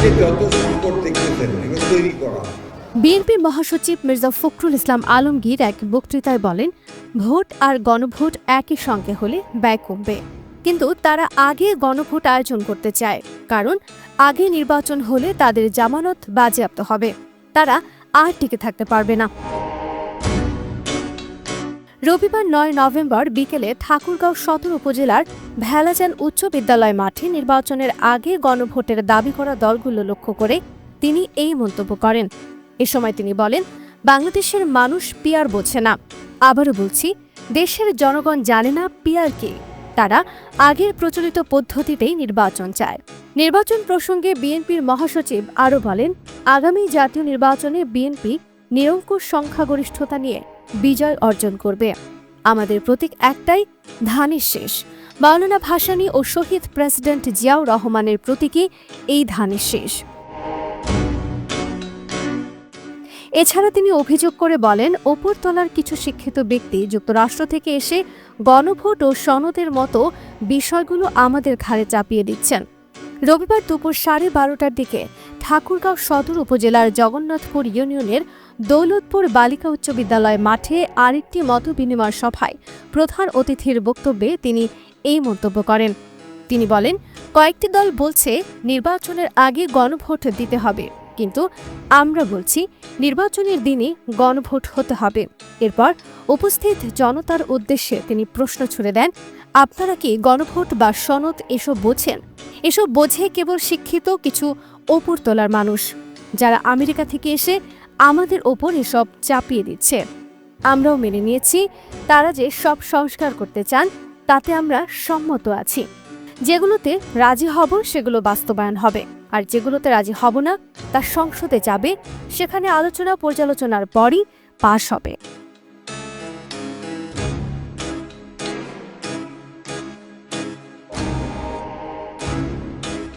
দেশে যত সংকট দেখতেছেন এগুলো তৈরি করা। বিএনপির মহাসচিব মির্জা ফখরুল ইসলাম আলমগীর এক বক্তৃতায় বলেন, ভোট আর গণভোট একই সঙ্গে হলে ব্যয় কমবে, কিন্তু তারা আগে গণভোট আয়োজন করতে চায়, কারণ আগে নির্বাচন হলে তাদের জামানত বাজেয়াপ্ত হবে, তারা আর টিকে থাকতে পারবে না। রবিবার ৯ নভেম্বর বিকেলে ঠাকুরগাঁও সদর উপজেলার ভেলাজান উচ্চ বিদ্যালয় মাঠে নির্বাচনের আগে গণভোটের দাবি করা দলগুলো লক্ষ্য করে তিনি এই মন্তব্য করেন। এ সময় তিনি বলেন, বাংলাদেশের মানুষ পিয়ার বোঝে না। আবারও বলছি, দেশের জনগণ জানে না পিয়ার কি। তারা আগের প্রচলিত পদ্ধতিতেই নির্বাচন চায়। নির্বাচন প্রসঙ্গে বিএনপির মহাসচিব আরও বলেন, আগামী জাতীয় নির্বাচনে বিএনপি নিরঙ্কুশ সংখ্যাগরিষ্ঠতা নিয়ে বিজয় অর্জন করবে। আমাদের প্রতীক একটাই, ধানের শীষ। মাওলানা ভাসানী ও শহীদ প্রেসিডেন্ট জিয়াউর রহমানের প্রতীকই এই ধানের শীষ। এছাড়া তিনি অভিযোগ করে বলেন, ওপরতলার কিছু শিক্ষিত ব্যক্তি যুক্তরাষ্ট্র থেকে এসে গণভোট ও সনদের মতো বিষয়গুলো আমাদের ঘাড়ে চাপিয়ে দিচ্ছেন। রবিবার দুপুর 12:30টার দিকে ঠাকুরগাঁও সদর উপজেলার জগন্নাথপুর ইউনিয়নের দৌলতপুর বালিকা উচ্চ বিদ্যালয় মাঠে আরেকটি মতবিনিময় সভায় প্রধান অতিথির বক্তব্যে তিনি এই মন্তব্য করেন। তিনি বলেন, কয়েকটি দল বলছে নির্বাচনের আগে গণভোট দিতে হবে, কিন্তু আমরা বলছি নির্বাচনের দিনে গণভোট হতে হবে। এরপর উপস্থিত জনতার উদ্দেশ্যে তিনি প্রশ্ন ছুড়ে দেন, আপনারা কি গণভোট বা সনদ এসব বোঝেন? এসব বোঝে কেবল শিক্ষিত কিছু ওপরতলার মানুষ, যারা আমেরিকা থেকে এসে আমাদের ওপর এসব চাপিয়ে দিচ্ছে। আমরাও মেনে নিয়েছি, তারা যে সব সংস্কার করতে চান তাতে আমরা সম্মত আছি। যেগুলোতে রাজি হব সেগুলো বাস্তবায়ন হবে, আর যেগুলোতে রাজি হব না তা সংসদে যাবে, সেখানে আলোচনা পর্যালোচনার পরই পাশ হবে।